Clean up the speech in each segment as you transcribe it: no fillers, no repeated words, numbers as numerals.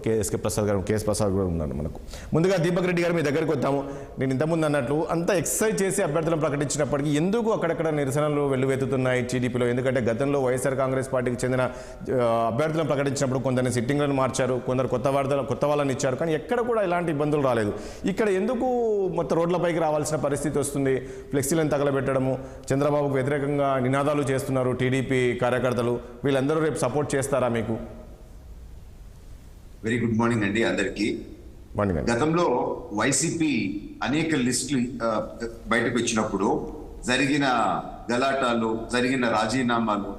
KSK Prasad గారు KS Prasad గారు ఉన్నారు మనకు. ముందుగా దీపక్ రెడ్డి గారు మీ దగ్గరికి వద్దాము. నేను ఇంతకుముందు అన్నట్లు అంత ఎక్సైజ్ చేసి అభ్యర్థులను ప్రకటించినప్పటికీ ఎందుకు అక్కడక్కడ నిరసనలు వెల్లువెత్తుతున్నాయి టీడీపీలో? ఎందుకంటే గతంలో వైఎస్ఆర్ కాంగ్రెస్ పార్టీకి చెందిన అభ్యర్థులను ప్రకటించినప్పుడు కొందరిని సిట్టింగ్లను మార్చారు, కొందరు కొత్త వాళ్ళని ఇచ్చారు, కానీ ఎక్కడ కూడా ఇలాంటి ఇబ్బందులు రాలేదు. ఇక్కడ ఎందుకు మొత్తం రోడ్లపైకి రావాల్సిన పరిస్థితి వస్తుంది? ఫ్లెక్సీలను తగలబెట్టడము, చంద్రబాబుకు వ్యతిరేకంగా నినాదాలు చేస్తున్నారు టీడీపీ కార్యకర్తలు. వీళ్ళందరూ రేపు సపోర్ట్ చేస్తారా మీకు? వెరీ గుడ్ మార్నింగ్ అండి అందరికి. గతంలో వైసీపీ అనేక లిస్టులు బయటకు వచ్చినప్పుడు జరిగిన గలాటాలు, జరిగిన రాజీనామాలు,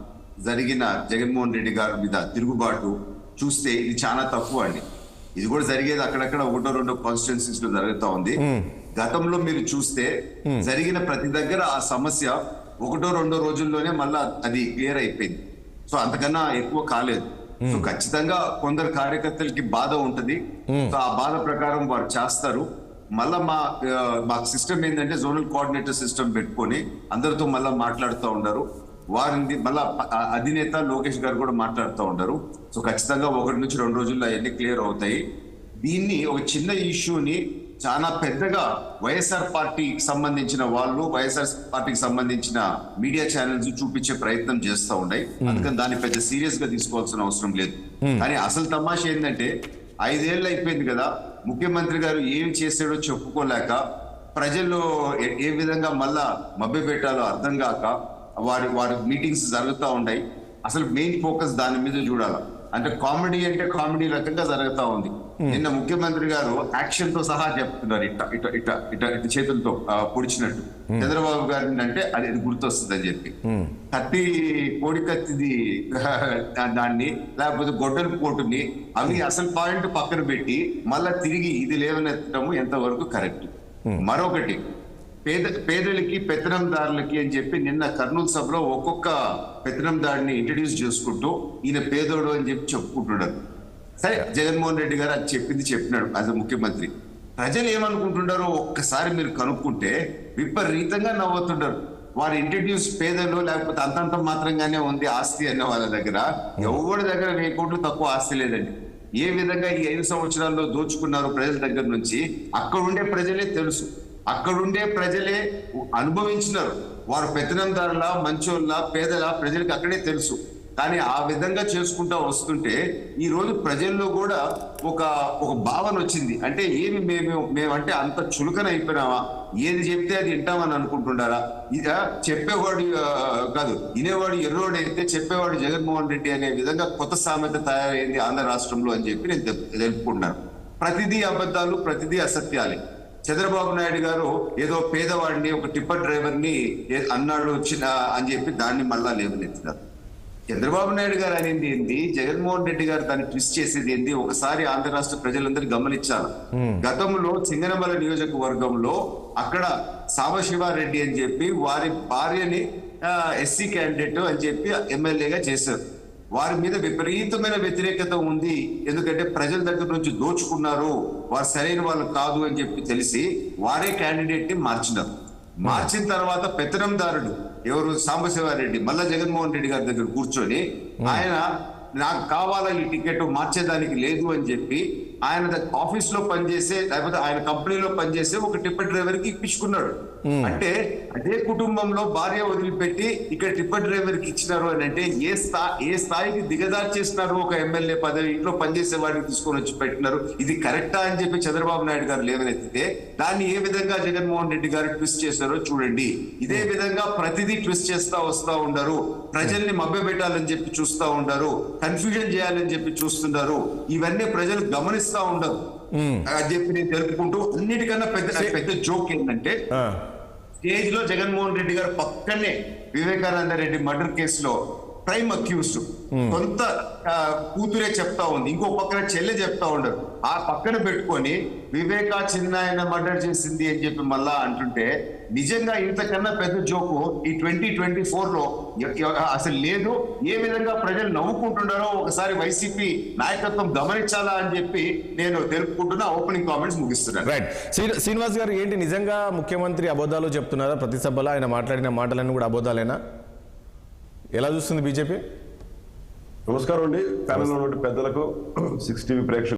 జరిగిన జగన్మోహన్ రెడ్డి గారి మీద తిరుగుబాటు చూస్తే ఇది చాలా తక్కువ అండి. ఇది కూడా జరిగేది అక్కడక్కడ ఒకటో రెండో కాన్స్టిట్యున్సీస్ లో జరుగుతూ ఉంది. గతంలో మీరు చూస్తే జరిగిన ప్రతి దగ్గర ఆ సమస్య ఒకటో రెండో రోజుల్లోనే మళ్ళా అది క్లియర్ అయిపోయింది. సో అంతకన్నా ఎక్కువ కాలేదు. సో ఖచ్చితంగా కొందరు కార్యకర్తలకి బాధ ఉంటది. సో ఆ బాధ ప్రకారం వారు చేస్తారు. మళ్ళా మా సిస్టమ్ ఏంటంటే జోనల్ కోఆర్డినేటర్ సిస్టమ్ పెట్టుకొని అందరితో మళ్ళా మాట్లాడుతూ ఉన్నారు. వారిని మళ్ళా అధినేత లోకేష్ గారు కూడా మాట్లాడుతూ ఉంటారు. సో ఖచ్చితంగా 1 నుంచి 2 రోజుల్లో అవన్నీ క్లియర్ అవుతాయి. దీన్ని ఒక చిన్న ఇష్యూని చాలా పెద్దగా వైఎస్ఆర్ పార్టీకి సంబంధించిన వాళ్ళు, వైఎస్ఆర్ పార్టీకి సంబంధించిన మీడియా ఛానల్స్ చూపించే ప్రయత్నం చేస్తూ ఉన్నాయి. అందుకని దాన్ని పెద్ద సీరియస్ గా తీసుకోవాల్సిన అవసరం లేదు. కానీ అసలు తమాషా ఏంటంటే 5 ఏళ్ళు అయిపోయింది కదా, ముఖ్యమంత్రి గారు ఏం చేశాడో చెప్పుకోలేక ప్రజల్లో ఏ విధంగా మళ్ళా మభ్య పెట్టాలో అర్థం కాక వారి మీటింగ్స్ జరుగుతూ ఉన్నాయి. అసలు మెయిన్ ఫోకస్ దాని మీద చూడాలి. అంటే కామెడీ అంటే కామెడీ రకంగా జరుగుతూ ఉంది. నిన్న ముఖ్యమంత్రి గారు యాక్షన్ తో సహా చెప్తున్నారు, ఇట్ట ఇట ఇట ఇట ఇట చేతులతో పొడిచినట్టు చంద్రబాబు గారిని అంటే అది గుర్తొస్తుంది అని చెప్పి కత్తి కోడి కత్తిది దాన్ని లేకపోతే గొడ్డల పోటుని అవి అసలు పాయింట్ పక్కన పెట్టి మళ్ళా తిరిగి ఇది లేవనెత్తడము ఎంతవరకు కరెక్ట్? మరొకటి పేదలకి పెత్తనందారులకి అని చెప్పి నిన్న కర్నూలు సభలో ఒక్కొక్క పెత్తనందారిని ఇంట్రడ్యూస్ చేసుకుంటూ ఈయన పేదోడు అని చెప్పి చెప్పుకుంటున్నారు. సరే, జగన్మోహన్ రెడ్డి గారు అది చెప్పినాడు యాజ్ ముఖ్యమంత్రి. ప్రజలు ఏమనుకుంటున్నారో ఒక్కసారి మీరు కనుక్కుంటే విపరీతంగా నవ్వుతుంటారు. వారు ఇంట్రడ్యూస్ పేదలు లేకపోతే అంతంత మాత్రంగానే ఉంది ఆస్తి అనే వాళ్ళ దగ్గర ఎవరి దగ్గర 1000 కోట్లు తక్కువ ఆస్తి లేదండి. ఏ విధంగా ఈ 5 సంవత్సరాల్లో దోచుకున్నారు ప్రజల దగ్గర నుంచి అక్కడ ఉండే ప్రజలే తెలుసు. అక్కడుండే ప్రజలే అనుభవించినారు. వారు పెత్తనందారుల, మంచోళ్ళ, పేదల ప్రజలకు అక్కడే తెలుసు. కానీ ఆ విధంగా చేసుకుంటా వస్తుంటే ఈ రోజు ప్రజల్లో కూడా ఒక భావన వచ్చింది. అంటే ఏమి మేమంటే అంత చులకన అయిపోయినావా? ఏది చెప్తే అది వింటామని అనుకుంటున్నారా? ఇక చెప్పేవాడు కాదు, వినేవాడు ఎర్రోడు అయితే చెప్పేవాడు జగన్మోహన్ రెడ్డి అనే విధంగా కొత్త సామెత తయారైంది ఆంధ్ర రాష్ట్రంలో అని చెప్పి నేను తెలుపుకుంటున్నాను. ప్రతిదీ అబద్ధాలు, ప్రతిదీ అసత్యాలే. చంద్రబాబు నాయుడు గారు ఏదో పేదవాడిని, ఒక టిప్పర్ డ్రైవర్ ని అన్నాడు అని చెప్పి దాన్ని మళ్ళా లేవనెత్తినారు. చంద్రబాబు నాయుడు గారు అనేది ఏంది, జగన్మోహన్ రెడ్డి గారు దాన్ని ట్విస్ట్ చేసేది ఏంది ఒకసారి ఆంధ్ర రాష్ట్ర ప్రజలందరూ గమనించాలి. గతంలో సింగనమల నియోజకవర్గంలో అక్కడ సాంబశివారెడ్డి అని చెప్పి వారి భార్యని ఎస్సీ క్యాండిడేట్ అని చెప్పి ఎమ్మెల్యేగా చేశారు. వారి మీద విపరీతమైన వ్యతిరేకత ఉంది. ఎందుకంటే ప్రజల దగ్గర నుంచి దోచుకున్నారు, వారు సరైన వాళ్ళు కాదు అని చెప్పి తెలిసి వారే క్యాండిడేట్ ని మార్చినారు. మార్చిన తర్వాత పెత్తనందారుడు ఎవరు, సాంబశివారెడ్డి మళ్ళా జగన్మోహన్ రెడ్డి గారి దగ్గర కూర్చొని ఆయన నాకు కావాలా ఈ టికెట్, మార్చేదానికి లేదు అని చెప్పి ఆయన ఆఫీస్ లో పనిచేసే లేకపోతే ఆయన కంపెనీలో పనిచేసే ఒక టిప్పర్ డ్రైవర్ కి ఇప్పించుకున్నాడు. అంటే అదే కుటుంబంలో భార్య వదిలిపెట్టి ఇక్కడ టిప్పర్ డ్రైవర్ కి ఇచ్చినారు అని అంటే ఏ స్థాయికి దిగజార్చేసినారు? ఒక ఎమ్మెల్యే పదవి ఇంట్లో పనిచేసే వాడిని తీసుకొని వచ్చి పెట్టినారు. ఇది కరెక్టా అని చెప్పి చంద్రబాబు నాయుడు గారు లేవనెత్తితే దాన్ని ఏ విధంగా జగన్మోహన్ రెడ్డి గారు ట్విస్ట్ చేశారో చూడండి. ఇదే విధంగా ప్రతిదీ ట్విస్ట్ చేస్తా వస్తా ఉండరు. ప్రజల్ని మభ్యపెట్టాలని చెప్పి చూస్తా ఉండరు, కన్ఫ్యూజన్ చేయాలని చెప్పి చూస్తున్నారు. ఇవన్నీ ప్రజలు గమనిస్తూ ఉండరు అని చెప్పి నేను తెలుపుకుంటూ, అన్నిటికన్నా పెద్ద జోక్ ఏంటంటే స్టేజ్ లో జగన్మోహన్ రెడ్డి గారు పక్కనే వివేకానంద రెడ్డి మర్డర్ కేసులో ప్రైమ్ అక్యూజ్డ్ కొంత కూతురే చెప్తా ఉంది, ఇంకో పక్కన చెల్లె చెప్తా ఉండరు. ఆ పక్కన పెట్టుకొని వివేకా చిన్నాయన మర్డర్ చేసింది అని చెప్పి మళ్ళా అంటుంటే నిజంగా ఇంతకన్నా పెద్ద జోకు ఈ 2024 లో అసలు లేదు. ఏ విధంగా ప్రజలు నవ్వుకుంటున్నారో ఒకసారి వైసీపీ నాయకత్వం గమనించాలా అని చెప్పి నేను తెలుపుకుంటున్నా. ఓపెనింగ్ కామెంట్స్ ముగిస్తున్నాను. రైట్. శ్రీనివాస్ గారు, ఏంటి నిజంగా ముఖ్యమంత్రి అబద్ధాలు చెప్తున్నారా? ప్రతి సభలో ఆయన మాట్లాడిన మాటలన్నీ కూడా అబద్ధాలేనా? ఎలా చూస్తుంది బీజేపీ? నమస్కారం అండి, ప్యానెల్లో ఉన్న పెద్దలకు, 6 టీవీ ప్రేక్షకులకు